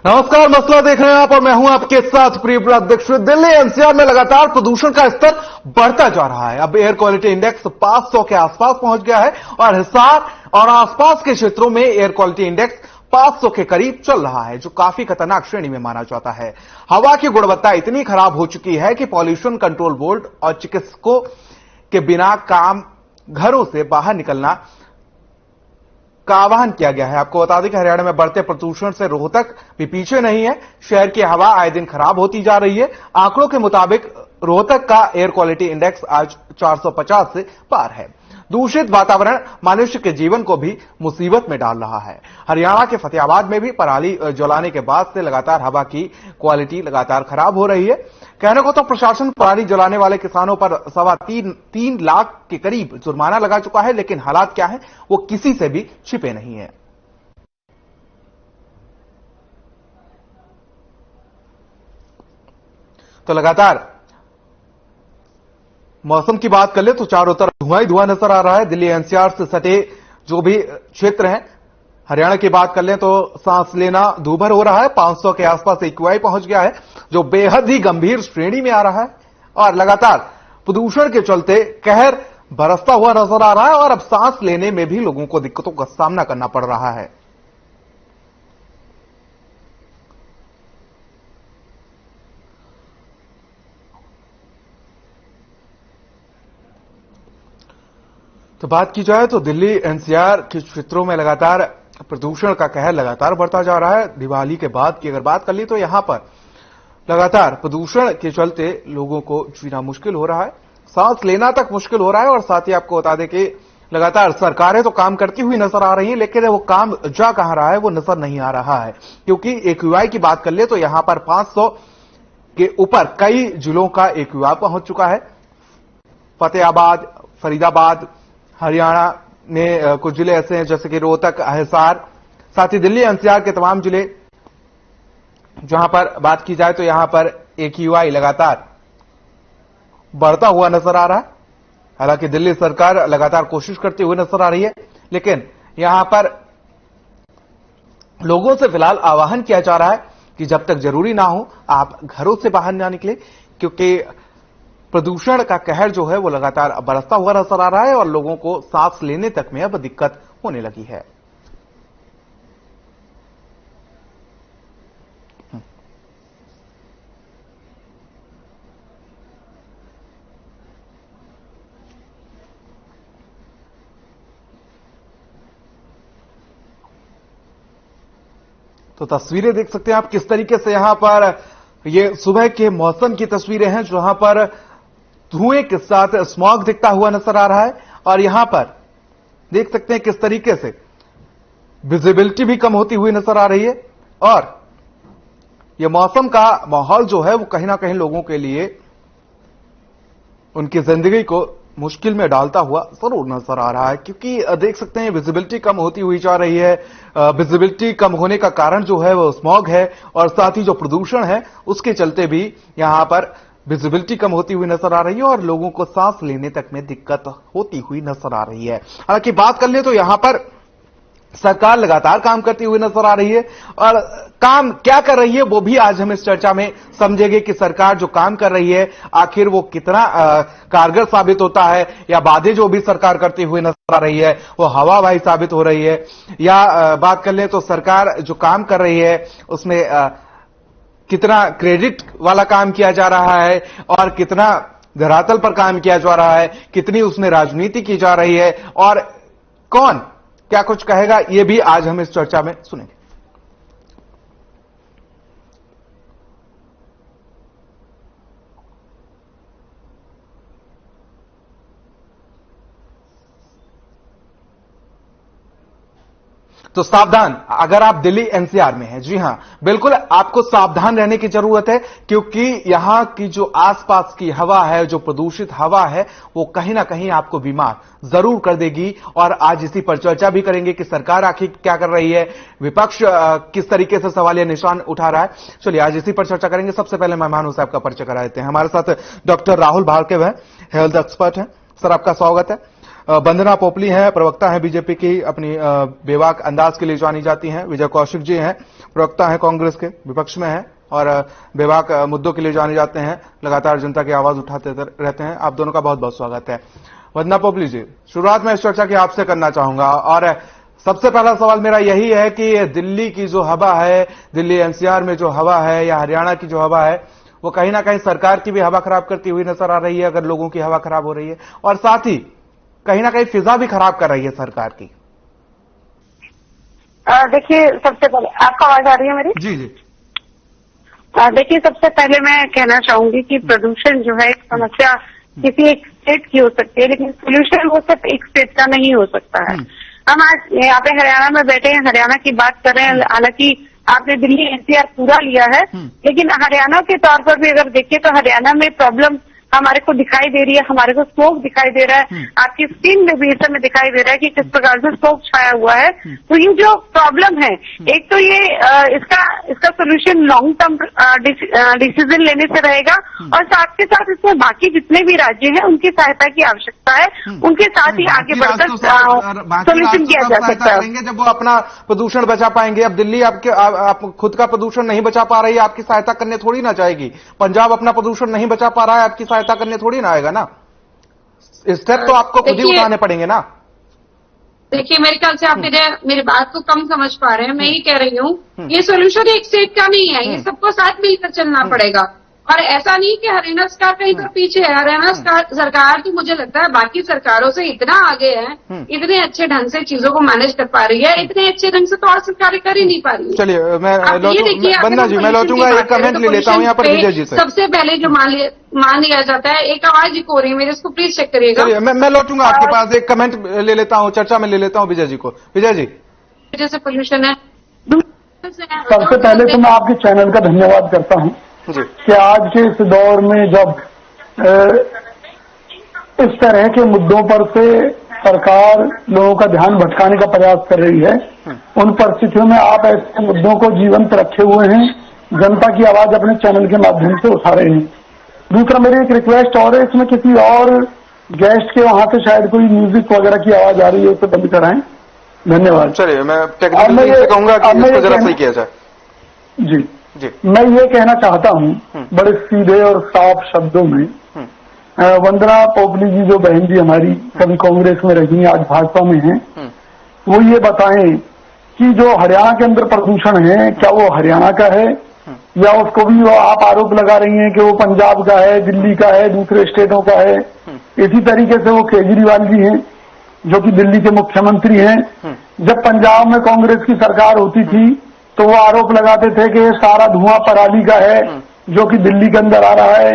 नमस्कार, मसला देख रहे हैं आप और मैं हूं आपके साथ प्रिय दीक्षित। दिल्ली एनसीआर में लगातार प्रदूषण का स्तर बढ़ता जा रहा है। अब एयर क्वालिटी इंडेक्स 500 के आसपास पहुंच गया है और हिसार और आसपास के क्षेत्रों में एयर क्वालिटी इंडेक्स 500 के करीब चल रहा है, जो काफी खतरनाक श्रेणी में माना जाता है। हवा की गुणवत्ता इतनी खराब हो चुकी है कि पॉल्यूशन कंट्रोल बोर्ड और चिकित्सकों के बिना काम घरों से बाहर निकलना का आह्वान किया गया है। आपको बता दें कि हरियाणा में बढ़ते प्रदूषण से रोहतक भी पीछे नहीं है। शहर की हवा आए दिन खराब होती जा रही है। आंकड़ों के मुताबिक रोहतक का एयर क्वालिटी इंडेक्स आज 450 से पार है। दूषित वातावरण मनुष्य के जीवन को भी मुसीबत में डाल रहा है। हरियाणा के फतेहाबाद में भी पराली जलाने के बाद से लगातार हवा की क्वालिटी लगातार खराब हो रही है। कहने को तो प्रशासन पराली जलाने वाले किसानों पर 3.25 लाख के करीब जुर्माना लगा चुका है, लेकिन हालात क्या है वो किसी से भी छिपे नहीं है। तो लगातार मौसम की बात कर ले तो चारों तरफ धुआं ही धुआं नजर आ रहा है। दिल्ली एनसीआर से सटे जो भी क्षेत्र हैं, हरियाणा की बात कर लें तो सांस लेना दूभर हो रहा है। 500 के आसपास एक्यूआई पहुंच गया है, जो बेहद ही गंभीर श्रेणी में आ रहा है और लगातार प्रदूषण के चलते कहर बरसता हुआ नजर आ रहा है और अब सांस लेने में भी लोगों को दिक्कतों का सामना करना पड़ रहा है। तो बात की जाए तो दिल्ली एनसीआर के क्षेत्रों में लगातार प्रदूषण का कहर लगातार बढ़ता जा रहा है। दिवाली के बाद की अगर बात कर ली तो यहां पर लगातार प्रदूषण के चलते लोगों को जीना मुश्किल हो रहा है, सांस लेना तक मुश्किल हो रहा है। और साथ ही आपको बता दें कि लगातार सरकारें तो काम करती हुई नजर आ रही हैं, लेकिन वो काम जा कहां रहा है वो नजर नहीं आ रहा है। क्योंकि एक्यूआई की बात कर ले तो यहां पर 500 के ऊपर कई जिलों का एक्यूआई पहुंच चुका है। फतेहाबाद, फरीदाबाद, हरियाणा में कुछ जिले ऐसे हैं जैसे कि रोहतक, हिसार, साथ ही दिल्ली एनसीआर के तमाम जिले जहां पर बात की जाए तो यहां पर एक्यूआई लगातार बढ़ता हुआ नजर आ रहा है। हालांकि दिल्ली सरकार लगातार कोशिश करती हुई नजर आ रही है, लेकिन यहां पर लोगों से फिलहाल आह्वान किया जा रहा है कि जब तक जरूरी ना हो आप घरों से बाहर ना निकले, क्योंकि प्रदूषण का कहर जो है वो लगातार बरसता हुआ नजर आ रहा है और लोगों को सांस लेने तक में अब दिक्कत होने लगी है। तो तस्वीरें देख सकते हैं आप किस तरीके से यहां पर ये सुबह के मौसम की तस्वीरें हैं, जहां पर धुएं के साथ स्मॉग दिखता हुआ नजर आ रहा है। और यहां पर देख सकते हैं किस तरीके से विजिबिलिटी भी कम होती हुई नजर आ रही है और यह मौसम का माहौल जो है वो कहीं ना कहीं लोगों के लिए उनकी जिंदगी को मुश्किल में डालता हुआ जरूर नजर आ रहा है। क्योंकि देख सकते हैं विजिबिलिटी कम होती हुई जा रही है। विजिबिलिटी कम होने का कारण जो है वो स्मॉग है और साथ ही जो प्रदूषण है उसके चलते भी यहां पर विजिबिलिटी कम होती हुई नजर आ रही है और लोगों को सांस लेने तक में दिक्कत होती हुई नजर आ रही है। हालांकि बात कर ले तो यहां पर सरकार लगातार काम करती हुई नजर आ रही है और काम क्या कर रही है वो भी आज हम इस चर्चा में समझेंगे कि सरकार जो काम कर रही है आखिर वो कितना कारगर साबित होता है, या वादे जो भी सरकार करती हुई नजर आ रही है वो हवाबाजी साबित हो रही है, या बात कर ले तो सरकार जो काम कर रही है उसमें कितना क्रेडिट वाला काम किया जा रहा है और कितना धरातल पर काम किया जा रहा है, कितनी उसमें राजनीति की जा रही है और कौन क्या कुछ कहेगा, ये भी आज हम इस चर्चा में सुनेंगे। तो सावधान अगर आप दिल्ली एनसीआर में हैं, जी हां बिल्कुल आपको सावधान रहने की जरूरत है, क्योंकि यहां की जो आसपास की हवा है, जो प्रदूषित हवा है, वो कहीं ना कहीं आपको बीमार जरूर कर देगी। और आज इसी पर चर्चा भी करेंगे कि सरकार आखिर क्या कर रही है, विपक्ष किस तरीके से सवालिया निशान उठा रहा है। चलिए आज इसी पर चर्चा करेंगे। सबसे पहले मेहमानों से आपका परिचय करा देते हैं। हमारे साथ डॉक्टर राहुल भार्गव है, हेल्थ एक्सपर्ट है। सर आपका स्वागत है। वंदना पोपली हैं, प्रवक्ता हैं बीजेपी की, अपनी बेबाक अंदाज के लिए जानी जाती हैं। विजय कौशिक जी हैं, प्रवक्ता हैं कांग्रेस के, विपक्ष में हैं और बेबाक मुद्दों के लिए जाने जाते हैं, लगातार जनता की आवाज उठाते रहते हैं। आप दोनों का बहुत बहुत स्वागत है। वंदना पोपली जी, शुरुआत में इस चर्चा की आपसे करना चाहूंगा और सबसे पहला सवाल मेरा यही है कि दिल्ली की जो हवा है, दिल्ली एनसीआर में जो हवा है या हरियाणा की जो हवा है, वो कहीं ना कहीं सरकार की भी हवा खराब करती हुई नजर आ रही है, अगर लोगों की हवा खराब हो रही है, और साथ ही कहीं ना कहीं फिजा भी खराब कर रही है सरकार की। देखिए, सबसे पहले आपका आवाज आ रही है मेरी? जी जी। देखिए, सबसे पहले मैं कहना चाहूंगी कि प्रदूषण जो है एक समस्या किसी एक स्टेट की हो सकती है, लेकिन सोल्यूशन वो सिर्फ एक स्टेट का नहीं हो सकता है। हम आज यहाँ पे हरियाणा में बैठे हैं, हरियाणा की बात कर रहे हैं। हालांकि आपने दिल्ली एनसीआर पूरा लिया है, लेकिन हरियाणा के तौर पर भी अगर देखें तो हरियाणा में प्रॉब्लम हमारे को दिखाई दे रही है। हमारे को स्मोक दिखाई दे रहा है, आपकी स्क्रीन में भी इस समय दिखाई दे रहा है कि किस प्रकार से स्मोक छाया हुआ है। तो ये जो प्रॉब्लम है, एक तो ये इसका सोल्यूशन लॉन्ग टर्म डिसीजन लेने से रहेगा, और साथ के साथ इसमें बाकी जितने भी राज्य हैं उनकी सहायता की आवश्यकता है, उनके साथ ही आगे बढ़कर सोल्यूशन किया जा सकता है जब वो अपना प्रदूषण बचा पाएंगे। अब दिल्ली आप खुद का प्रदूषण नहीं बचा पा रही है, आपकी सहायता करने थोड़ी ना जाएगी। पंजाब अपना प्रदूषण नहीं बचा पा रहा है, आपकी सहायता करने थोड़ी ना आएगा ना। स्टेप तो आपको खुद ही उठाने पड़ेंगे ना। देखिए, मेरे ख्याल से आप मेरी बात को कम समझ पा रहे हैं। मैं ये कह रही हूँ, ये सोल्यूशन एक स्टेट का नहीं है, ये सबको साथ मिलकर चलना पड़ेगा। और ऐसा नहीं कि हरियाणा सरकार कहीं पर पीछे है। हरियाणा सरकार तो मुझे लगता है बाकी सरकारों से इतना आगे है, इतने अच्छे ढंग से चीजों को मैनेज कर पा रही है, इतने अच्छे ढंग से तो और सरकारें कर ही नहीं पा रही है। चलिए, वंदना जी, मैं लौटूंगा, एक कमेंट ले लेता हूँ यहाँ पर विजय जी से। सबसे पहले जो मान लिया जाता है, एक आवाज हो रही है मेरे, इसको प्लीज चेक करिएगा। मैं लौटूंगा आपके पास, एक कमेंट ले लेता हूँ, चर्चा में ले लेता हूँ विजय जी को। विजय जी, जैसे पोल्यूशन है, सबसे पहले तो मैं आपके चैनल का धन्यवाद करता हूँ कि आज के इस दौर में जब इस तरह के मुद्दों पर से सरकार लोगों का ध्यान भटकाने का प्रयास कर रही है, उन परिस्थितियों में आप ऐसे मुद्दों को जीवंत रखे हुए हैं, जनता की आवाज अपने चैनल के माध्यम से उठा रहे हैं। दूसरा, मेरी एक रिक्वेस्ट और है, इसमें किसी और गेस्ट के वहां से शायद कोई म्यूजिक वगैरह की आवाज आ रही है, उसे बंद कराएं। धन्यवाद। चलिए, मैं टेक्निकली से कहूंगा कि इसको जरा सही किया जाए। जी, मैं ये कहना चाहता हूँ बड़े सीधे और साफ शब्दों में, वंदना पोपली जी जो बहन जी हमारी कभी कांग्रेस में रही, आज भाजपा में हैं, वो ये बताएं कि जो हरियाणा के अंदर प्रदूषण है, क्या वो हरियाणा का है, या उसको भी वो आप आरोप लगा रही हैं कि वो पंजाब का है, दिल्ली का है, दूसरे स्टेटों का है। इसी तरीके से वो केजरीवाल जी हैं जो कि दिल्ली के मुख्यमंत्री हैं। जब पंजाब में कांग्रेस की सरकार होती थी तो वो आरोप लगाते थे कि ये सारा धुआं पराली का है जो कि दिल्ली के अंदर आ रहा है।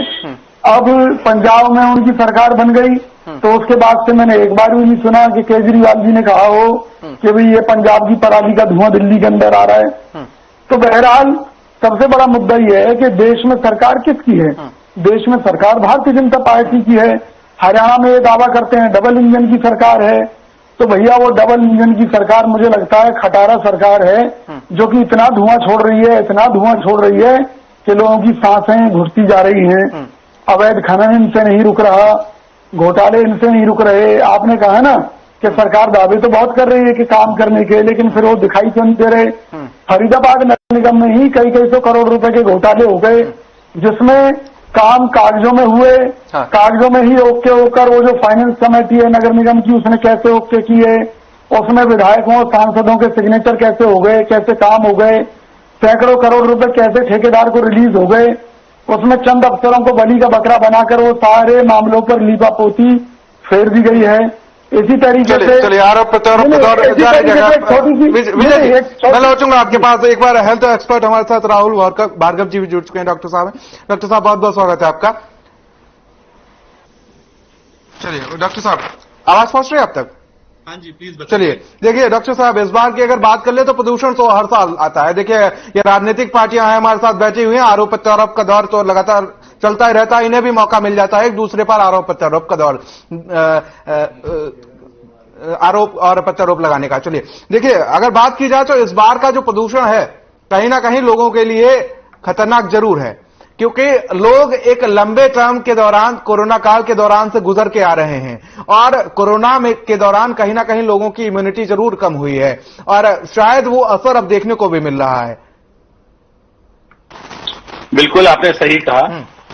अब पंजाब में उनकी सरकार बन गई तो उसके बाद से मैंने एक बार भी नहीं सुना कि केजरीवाल जी ने कहा हो कि भाई ये पंजाब की पराली का धुआं दिल्ली के अंदर आ रहा है। तो बहरहाल सबसे बड़ा मुद्दा ये है कि देश में सरकार किसकी है? देश में सरकार भारतीय जनता पार्टी की है। हरियाणा में ये दावा करते हैं डबल इंजन की सरकार है, तो भैया वो डबल इंजन की सरकार मुझे लगता है खटारा सरकार है जो कि इतना धुआं छोड़ रही है, इतना धुआं छोड़ रही है कि लोगों की सांसें घुसती जा रही हैं। अवैध खनन इनसे नहीं रुक रहा, घोटाले इनसे नहीं रुक रहे। आपने कहा ना कि सरकार दावे तो बहुत कर रही है कि काम करने के, लेकिन फिर वो दिखाई क्यों नहीं दे रहे। फरीदाबाद नगर निगम में ही कई कई सौ करोड़ रुपए के घोटाले हो गए, जिसमें काम कागजों में हुए, कागजों में ही ओके होकर वो जो फाइनेंस कमेटी है नगर निगम की, उसने कैसे ओके किए, उसमें विधायकों और सांसदों के सिग्नेचर कैसे हो गए, कैसे काम हो गए, सैकड़ों करोड़ रुपए कैसे ठेकेदार को रिलीज हो गए, उसमें चंद अफसरों को बलि का बकरा बनाकर वो सारे मामलों पर लीपापोती फेर दी गई है। इसी तरीके से चलिए आरोप प्रत्यारोप विजय जी, मैं लौटूंगा आपके पास। एक बार हेल्थ एक्सपर्ट हमारे साथ राहुल भार्गव जी भी जुड़ चुके हैं। डॉक्टर साहब बहुत बहुत स्वागत है आपका। चलिए डॉक्टर साहब, आवाज पहुंच रही है आप तक? हाँ जी, प्लीज। चलिए देखिए डॉक्टर साहब, इस बार की अगर बात कर ले तो प्रदूषण तो हर साल आता है। देखिए ये राजनीतिक पार्टियां हैं हमारे साथ बैठी हुई हैं, आरोप प्रत्यारोप का दौर तो लगातार चलता ही रहता है, इन्हें भी मौका मिल जाता है एक दूसरे पर आरोप प्रत्यारोप का दौर, आरोप और प्रत्यारोप लगाने का। चलिए देखिए, अगर बात की जाए तो इस बार का जो प्रदूषण है कहीं ना कहीं लोगों के लिए खतरनाक जरूर है, क्योंकि लोग एक लंबे टर्म के दौरान, कोरोना काल के दौरान से गुजर के आ रहे हैं और कोरोना में के दौरान कहीं ना कहीं लोगों की इम्यूनिटी जरूर कम हुई है और शायद वो असर अब देखने को भी मिल रहा है। बिल्कुल आपने सही कहा।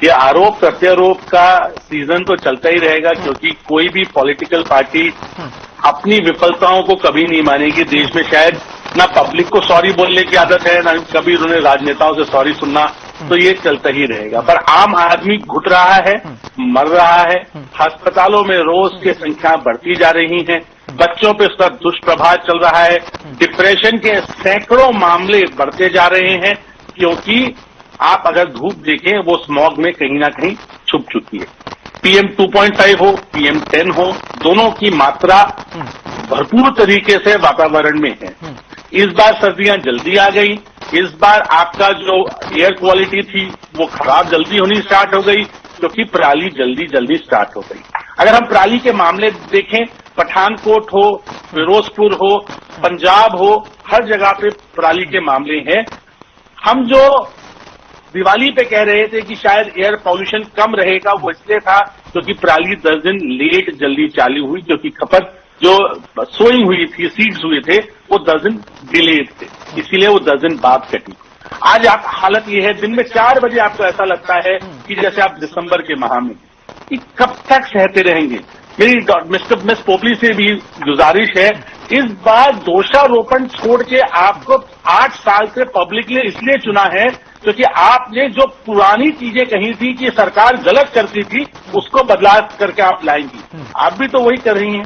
ये आरोप प्रत्यारोप का सीजन तो चलता ही रहेगा, क्योंकि कोई भी पॉलिटिकल पार्टी अपनी विफलताओं को कभी नहीं मानेगी। देश में शायद ना पब्लिक को सॉरी बोलने की आदत है, ना कभी उन्होंने राजनेताओं से सॉरी सुनना, तो ये चलता ही रहेगा। पर आम आदमी घुट रहा है, मर रहा है, अस्पतालों में रोज की संख्या बढ़ती जा रही है, बच्चों पे उसका दुष्प्रभाव चल रहा है, डिप्रेशन के सैकड़ों मामले बढ़ते जा रहे हैं, क्योंकि आप अगर धूप देखें वो स्मॉग में कहीं ना कहीं छुप चुकी है। PM 2.5 हो, PM 10 हो, दोनों की मात्रा भरपूर तरीके से वातावरण में है। इस बार सर्दियां जल्दी आ गई, इस बार आपका जो एयर क्वालिटी थी वो खराब जल्दी होनी स्टार्ट हो गई, क्योंकि पराली जल्दी स्टार्ट हो गई। अगर हम पराली के मामले देखें, पठानकोट हो, फिरोजपुर हो, पंजाब हो, हर जगह पे पराली के मामले हैं। हम जो दिवाली पे कह रहे थे कि शायद एयर पॉल्यूशन कम रहेगा, वो इसलिए था क्योंकि पराली 10 दिन लेट जल्दी चालू हुई, क्योंकि खपत जो सोइंग हुई थी, सीड्स हुए थे, वो 10 दिन डिलेड थे, इसीलिए वो 10 दिन बाद कटी। आज आप हालत ये है, दिन में 4 बजे आपको ऐसा लगता है कि जैसे आप दिसंबर के माह में, कि कब तक सहते रहेंगे। मेरी मिस पोपली से भी गुजारिश है, इस बार दोषारोपण छोड़ के आपको 8 साल से पब्लिक ने इसलिए चुना है क्योंकि आपने जो पुरानी चीजें कही थी कि सरकार गलत करती थी, उसको बदलाव करके आप लाएंगी। आप भी तो वही कर रही हैं।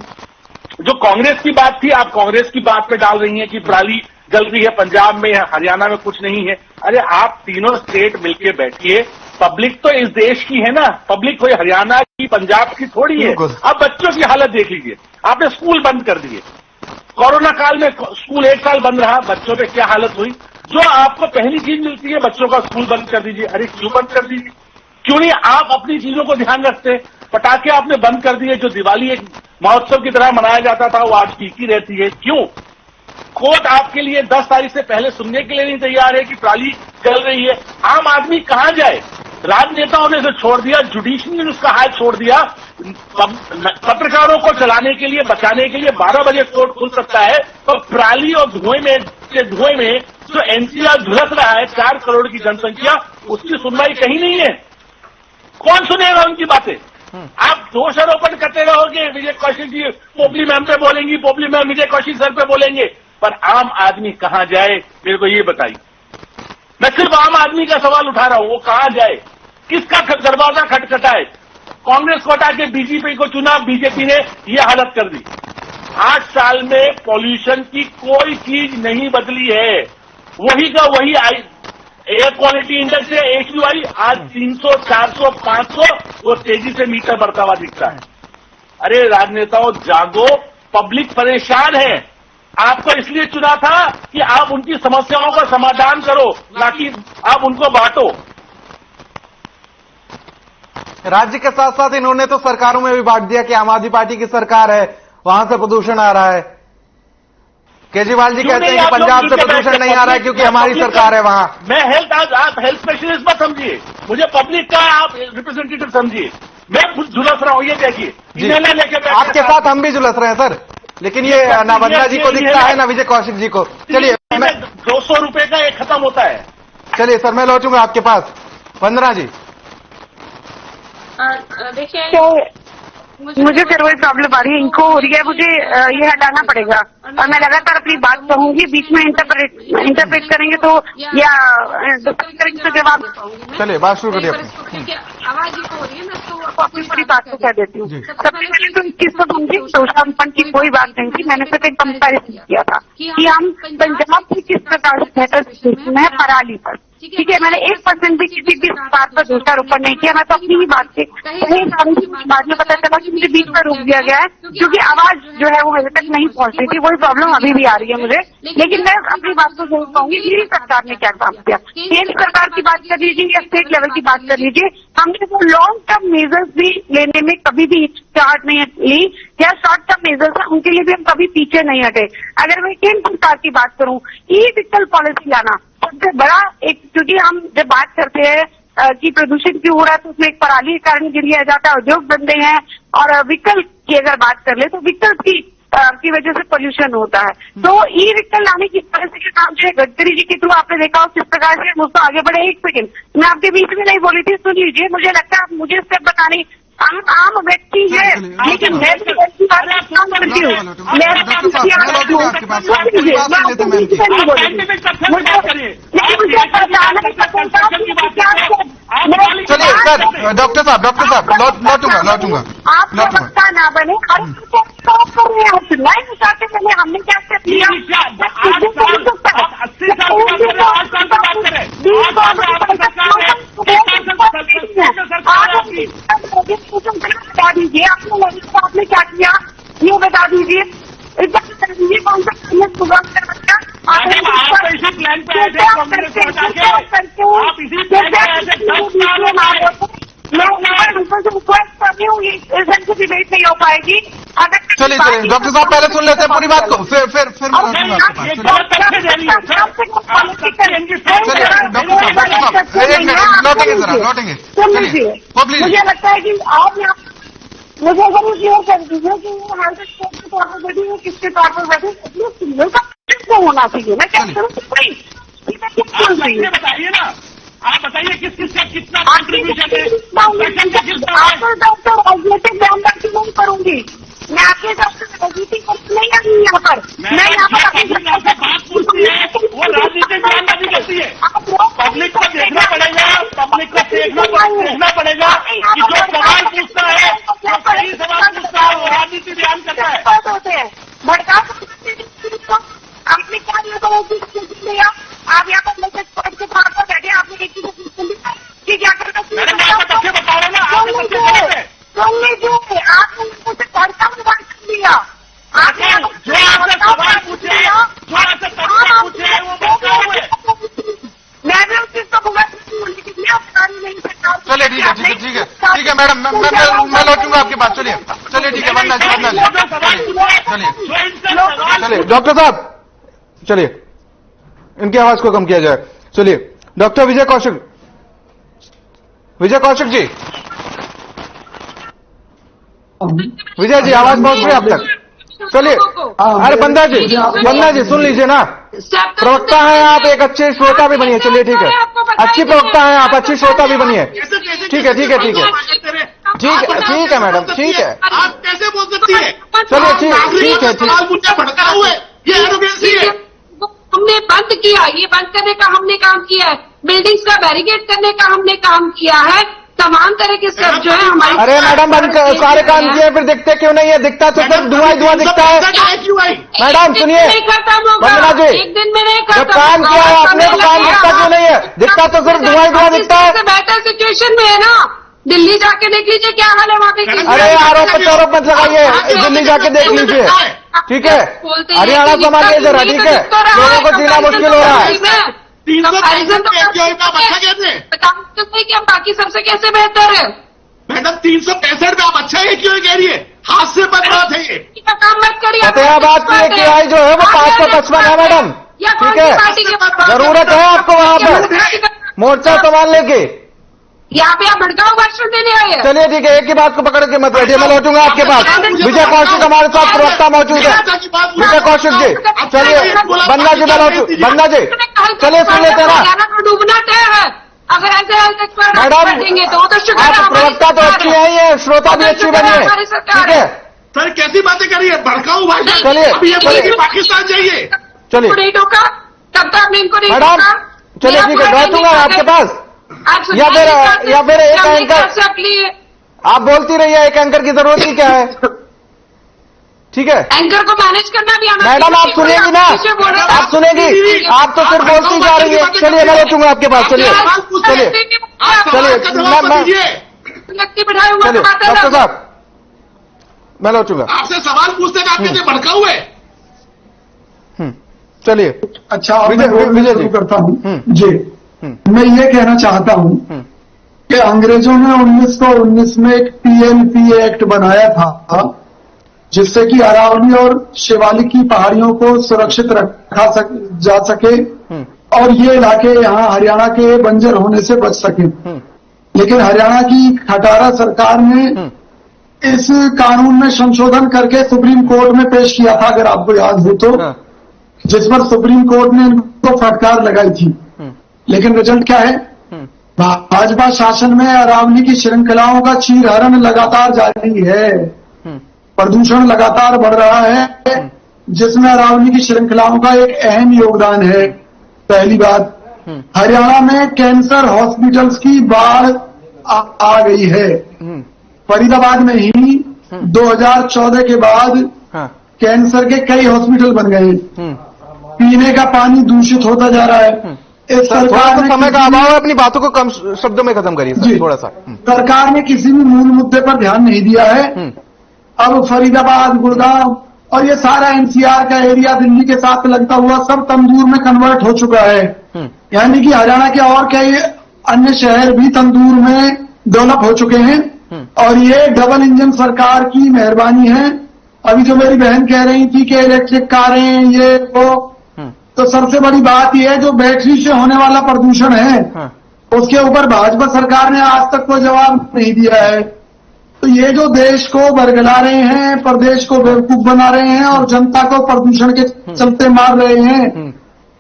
जो कांग्रेस की बात थी, आप कांग्रेस की बात पे डाल रही हैं कि पराली जल रही है, पंजाब में, हरियाणा में कुछ नहीं है। अरे आप तीनों स्टेट मिलके बैठिए, पब्लिक तो इस देश की है ना, पब्लिक कोई हरियाणा की, पंजाब की थोड़ी है। अब बच्चों की हालत देख लीजिए, आपने स्कूल बंद कर दिए, कोरोना काल में स्कूल 1 साल बंद रहा, बच्चों पे क्या हालत हुई। जो आपको पहली चीज मिलती है, बच्चों का स्कूल बंद कर दीजिए। अरे क्यों बंद कर दीजिए? क्यों नहीं आप अपनी चीजों को ध्यान रखते? पटाखे आपने बंद कर दिए, जो दिवाली एक महोत्सव की तरह मनाया जाता था, वो आज फीकी रहती है। क्यों? कोर्ट आपके लिए 10 तारीख से पहले सुनने के लिए नहीं तैयार है कि पराली चल रही है। आम आदमी कहां जाए? राजनेताओं ने इसे छोड़ दिया, जुडिशरी ने उसका हाथ छोड़ दिया। पत्रकारों को चलाने के लिए, बचाने के लिए 12 बजे कोर्ट खुल सकता है, तो पराली और धुएं में जो एनसीआर झुलस रहा है, 4 करोड़ की जनसंख्या, उसकी सुनवाई कहीं नहीं है। कौन सुनेगा उनकी बातें? आप दोषारोपण करते रहोगे, विजय कौशिक जी पोपली मैम पे बोलेंगी, पोपली मैम विजय कौशिक सर पे बोलेंगे, पर आम आदमी कहां जाए? मेरे को ये बताइए। मैं सिर्फ आम आदमी का सवाल उठा रहा हूं, वो कहां जाए? किसका दरवाजा खटखटाए? कांग्रेस को हटा के बीजेपी को चुना, बीजेपी ने ये हालत कर दी। 8 साल में पॉल्यूशन की कोई चीज नहीं बदली है, वही का वही आई। एयर क्वालिटी इंडेक्स है AQI आज 300, 400, 500, वो तेजी से मीटर बढ़ता हुआ दिखता है। अरे राजनेताओं जागो, पब्लिक परेशान है। आपको इसलिए चुना था कि आप उनकी समस्याओं का समाधान करो, ना कि आप उनको बांटो। राज्य के साथ साथ इन्होंने तो सरकारों में भी बांट दिया कि आम आदमी पार्टी की सरकार है, वहां से प्रदूषण आ रहा है। केजरीवाल जी कहते हैं कि पंजाब से प्रदूषण नहीं आ रहा है क्योंकि हमारी सरकार है वहां। मैं आज आप हेल्थ स्पेशलिस्ट मत समझिए, मुझे पब्लिक का आप रिप्रेजेंटेटिव समझिए। मैं खुद झुलस रहा हूं, ये देखिए। आपके साथ हम भी झुलस रहे हैं सर, लेकिन ये ना वंदना जी को दिखता है ना विजय कौशिक जी को। चलिए 200 रुपए का एक खत्म होता है। चलिए सर, मैं लौटूंगा आपके पास। वंदना जी, देखिए मुझे फिर वही प्रॉब्लम आ रही है, इनको हो रही है, मुझे ये हटाना पड़ेगा और मैं लगातार अपनी बात कहूंगी, बीच में इंटरप्रेट करेंगे तो या करेंगे तो जवाब। चलिए बात शुरू करिए। आवाज ही हो रही है, मैं तो अपनी पूरी बात को कह देती हूँ। सबसे पहले तो इस चीज को समझिए, दोषारोपण की कोई बात नहीं थी। मैंने सिर्फ एक कंपेरिजन किया था कि हम पंजाब की किस प्रकार से बेहतर है पराली पर। ठीक है, मैंने 1% भी किसी भी बात पर दोषारोपण नहीं किया। मैं तो अपनी ही बात से बाद में पता चला कि मुझे बीच में रोक दिया गया है क्योंकि आवाज जो है वो मेरे तक नहीं पहुंच रही थी। वही प्रॉब्लम अभी भी आ रही है मुझे, लेकिन मैं अपनी बात को जरूर कहूंगी कि सरकार ने क्या काम किया। केंद्र सरकार की बात कर लीजिए या स्टेट लेवल की बात कर लीजिए, हमने वो लॉन्ग टर्म मेजर्स भी लेने में कभी भी हिचकिचाहट नहीं ली, या शॉर्ट टर्म मेजर्स है उनके लिए भी हम कभी पीछे नहीं हटे। अगर मैं केंद्र सरकार की बात करूं, ई व्हीकल पॉलिसी लाना सबसे बड़ा एक, क्योंकि हम जब बात करते हैं की प्रदूषण क्यों हो रहा है, तो उसमें एक पराली के कारण गिर लिया जाता है, उद्योग बंदे हैं, और व्हीकल की अगर बात कर ले तो व्हीकल की वजह से पोल्यूशन होता है। तो ई व्हीकल लाने की पॉलिसी के काम जो है गडकरी जी के थ्रू आपने देखा हो किस प्रकार से मुझको आगे बढ़े। एक सेकेंड, मैं आपके बीच में नहीं बोली थी, सुन लीजिए। मुझे लगता है आप मुझे स्टेप बताने, आप आम व्यक्ति है, लेकिन मैं भी व्यक्ति काम करती हूँ, मैं चलिए सर, डॉक्टर साहब लौटूंगा आप प्रवक्ता ना बने और स्टॉप कर रहे हैं, आप सुनाई नहीं चाहते। पहले हमने क्या स्टेप लिया, बता दीजिए आपने क्या किया, ये बता दीजिए, कौन सा प्रोग्राम कर रिक्वेस्ट कर रही हूँ, इस डिबेट नहीं हो पाएगी। चलिए डॉक्टर साहब पहले सुन लेते हैं पूरी बात को, फिर लौटेंगे। मुझे लगता है कि आप यहाँ मुझे जरूर क्लियर कर दीजिए कि हेल्थ स्टेट के तौर पर बैठी है, किसके तौर पर बैठी, सिंगल का क्यों होना चाहिए। मैं क्या करूँ, बताइए ना, आप बताइए किस का कितना कॉन्ट्रीब्यूशन है। आपको डॉक्टर राजनीतिक बयानबाजी नहीं करूंगी, मैं आपके डॉक्टर राजनीतिक नहीं आऊंगी यहाँ पर। मैं यहाँ पर बात पूछती है, वो राजनीतिक बयानबाजी करती है। पब्लिक को देखना पड़ेगा, पब्लिक को देखना पड़ेगा कि जो सवाल पूछता है, जो सही सवाल पूछता है, वो राजनीति बयान करता है। होते हैं भड़का आपने क्या लिया, आप यहाँ पर लेकर के तौर पर बैठे, आपने एक चीज कि क्या करना चाहिए, बता रहे ना, सुन लीजिए, आपने मुझसे भड़का में बात कर लिया, आपने जो आपसे सवाल पूछे, जो आपसे प्रश्न पूछे, वो बता हुए। मैं भी उस चीज को भुगत लेकिन मैं बता नहीं सकता। चलिए ठीक है मैडम, मैं लौटूंगा आपके पास। चलिए ठीक है, वरना चलिए डॉक्टर साहब, चलिए इनकी आवाज को कम किया जाए। चलिए डॉक्टर विजय कौशिक जी, विजय जी आवाज पहुंच रही आप तक? चलिए, अरे बंदा जी सुन लीजिए ना, प्रवक्ता हैं आप, एक अच्छे श्रोता भी बनिए। चलिए ठीक है, अच्छी प्रवक्ता हैं आप, अच्छी श्रोता भी बनिए। ठीक है मैडम, ठीक है, आप कैसे बोल सकती है? चलिए ठीक है, मुझे भड़का हुए, ये एरोगेंसी है। हमने बंद किया, ये बंद करने का हमने काम किया है, बिल्डिंग्स का बैरिकेड करने का हमने काम किया है, तमाम तरह के सब जो है हमारे। अरे मैडम सारे काम किए, फिर दिखते क्यों नहीं है? दिखता तो सिर्फ धुआं दिखता है। मैडम सुनिए, वंदना जी, एक दिन में नहीं जब काम किया है आपने तो काम दिखता क्यों नहीं है? दिखता तो सिर्फ धुआं दिखता है। बेहतर सिचुएशन में है ना, दिल्ली जाके देख लीजिए क्या हाल है वहाँ पे। अरे आरोप मत लगाइए, दिल्ली जाके देख लीजिए, ठीक है? हरियाणा संभालिए जरा, ठीक है? लोगों को जीना मुश्किल हो रहा है। कि हम बाकी सबसे कैसे बेहतर है? मैडम 365 में आप अच्छा है क्यों कह रही है? हाथ से बन बात है ये, काम मत करिए। फतेहाबाद की किराए जो है वो 555 है मैडम, ठीक है? जरूरत है आपको वहाँ पर मोर्चा संभालने की। यहाँ पे आप भड़काऊ भाषण देने आए हैं। चलिए ठीक है, एक ही बात को पकड़ के मत बैठिए, मैं लौटूंगा आपके पास। विजय कौशिक हमारे साथ प्रवक्ता मौजूद है, विजय कौशिक जी। चलिए बन्ना जी, बन्ना जी चलिए सुन लेते ना। डूबना तय है, अगर ऐसे मैडम देंगे तो आप प्रवक्ता तो अच्छी है, श्रोता भी अच्छी बनी है, ठीक है? सर कैसी बातें कर रही है, भड़काऊ भाषण। चलिए पाकिस्तान चाहिए, चलिए नहीं टोका, तब तक हमने इनको नहीं मैडम। चलिए ठीक है, लौटूंगा आपके पास। या फिर एक एंकर, आप बोलती रहिए, एक एंकर की जरूरत ही क्या है? ठीक है, एंकर को मैनेज करना भी आना। मैडम आप सुनेगी ना, आप सुनेगी, आप तो सिर्फ बोलती जा रही है। चलिए मैं लौटूंगा आपके पास। चलिए डॉक्टर साहब, मैं लौटूंगा। आपसे सवाल पूछते हैं, आप कैसे भड़का हुए? चलिए अच्छा, विजय जी करता हूँ जी। मैं ये कहना चाहता हूँ कि अंग्रेजों ने 1919 में एक PNPA एक्ट बनाया था, जिससे कि अरावली और शिवालिक की पहाड़ियों को सुरक्षित रखा जा सके और ये इलाके यहाँ हरियाणा के बंजर होने से बच सके। लेकिन हरियाणा की खटारा सरकार ने इस कानून में संशोधन करके सुप्रीम कोर्ट में पेश किया था, अगर आपको याद हो तो, जिस पर सुप्रीम कोर्ट ने इनको फटकार लगाई थी। लेकिन रिजल्ट क्या है? भाजपा शासन में अरावली की श्रृंखलाओं का चीरहरण लगातार जारी है, प्रदूषण लगातार बढ़ रहा है, जिसमें अरावली की श्रृंखलाओं का एक अहम योगदान है। पहली बात, हरियाणा में कैंसर हॉस्पिटल्स की बाढ़ आ गई है। फरीदाबाद में ही 2014 के बाद कैंसर के कई हॉस्पिटल बन गए। पीने का पानी दूषित होता जा रहा है। इस सरकार ने समय का अभाव है, अपनी बातों को कम शब्दों में खत्म करिए सर, थोड़ा सा। सरकार ने किसी भी मूल मुद्दे पर ध्यान नहीं दिया है। अब फरीदाबाद, गुड़गांव और ये सारा एनसीआर का एरिया दिल्ली के साथ लगता हुआ सब तंदूर में कन्वर्ट हो चुका है। यानी कि हरियाणा के और कई अन्य शहर भी तंदूर में डेवलप हो चुके हैं। और ये डबल इंजन सरकार की मेहरबानी है। अभी जो मेरी बहन कह रही थी कि इलेक्ट्रिक कारें ये वो, तो सबसे बड़ी बात यह है जो बैटरी से होने वाला प्रदूषण है, उसके ऊपर भाजपा सरकार ने आज तक कोई जवाब नहीं दिया है। तो ये जो देश को बरगला रहे हैं, प्रदेश को बेवकूफ बना रहे हैं और जनता को प्रदूषण के चलते मार रहे हैं,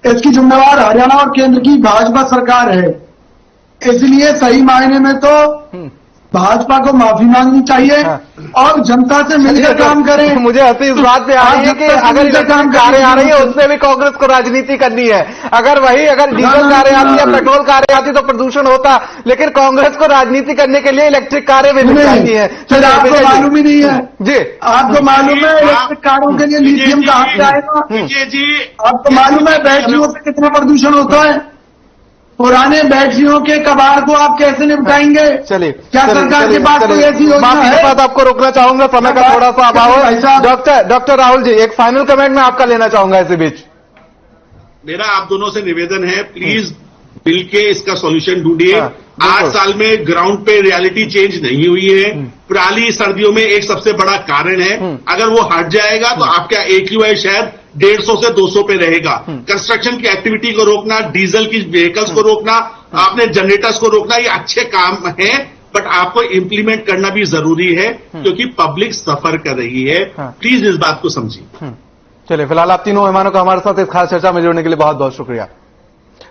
इसकी जिम्मेवार हरियाणा और केंद्र की भाजपा सरकार है। इसलिए सही मायने में तो भाजपा को माफी मांगनी चाहिए और जनता से मिलकर काम करें। मुझे हंसी इस बात पे आ रही है कि अगर इलेक्ट्रिक कारें आ रही है उससे भी कांग्रेस को राजनीति करनी है। अगर डीजल कारें आती या पेट्रोल कारें आती तो प्रदूषण होता, लेकिन कांग्रेस को राजनीति करने के लिए इलेक्ट्रिक कारें भी चाहिए है। चलिए, आपको मालूम ही नहीं है जी, आपको मालूम है इलेक्ट्रिक कारों के लिए लिथियम कहाँ से आएगा? आपको मालूम है बैटरियों से कितना प्रदूषण होता है? पुराने बैटरियों के कबाड़ को आप कैसे निपटाएंगे? चलिए, क्या सरकार के पास कोई ऐसी योजना है? बात आपको रोकना चाहूंगा, समय का थोड़ा सा अभाव है। डॉक्टर राहुल जी, एक फाइनल कमेंट मैं आपका लेना चाहूंगा इसी बीच। मेरा आप दोनों से निवेदन है, प्लीज मिलके इसका सॉल्यूशन ढूंढिए। 8 साल में ग्राउंड पे रियलिटी चेंज नहीं हुई है। पराली सर्दियों में एक सबसे बड़ा कारण है। अगर वो हट जाएगा तो आपका AQI शायद 150 से 200 पे रहेगा। कंस्ट्रक्शन की एक्टिविटी को रोकना, डीजल की व्हीकल्स को रोकना, आपने जनरेटर्स को रोकना, ये अच्छे काम हैं, बट आपको इंप्लीमेंट करना भी जरूरी है क्योंकि पब्लिक सफर कर रही है। प्लीज इस बात को समझिए। चलिए, फिलहाल आप तीनों मेहमानों का हमारे साथ इस खास चर्चा में जुड़ने के लिए बहुत बहुत शुक्रिया।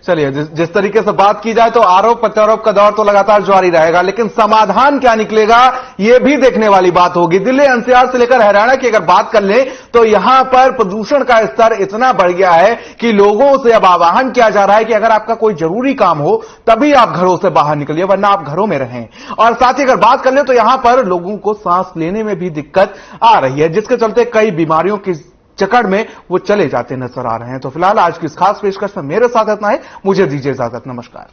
चलिए, जिस तरीके से बात की जाए तो आरोप प्रत्यारोप का दौर तो लगातार जारी रहेगा, लेकिन समाधान क्या निकलेगा यह भी देखने वाली बात होगी। दिल्ली एनसीआर से लेकर हरियाणा की अगर बात कर लें तो यहां पर प्रदूषण का स्तर इतना बढ़ गया है कि लोगों से अब आह्वान किया जा रहा है कि अगर आपका कोई जरूरी काम हो तभी आप घरों से बाहर निकलिए, वरना आप घरों में रहें। और साथ ही अगर बात कर लें तो यहां पर लोगों को सांस लेने में भी दिक्कत आ रही है, जिसके चलते कई बीमारियों की चक्कर में वो चले जाते नजर आ रहे हैं। तो फिलहाल आज की इस खास पेशकश में मेरे साथ इतना है, मुझे दीजिए इजाजत, नमस्कार।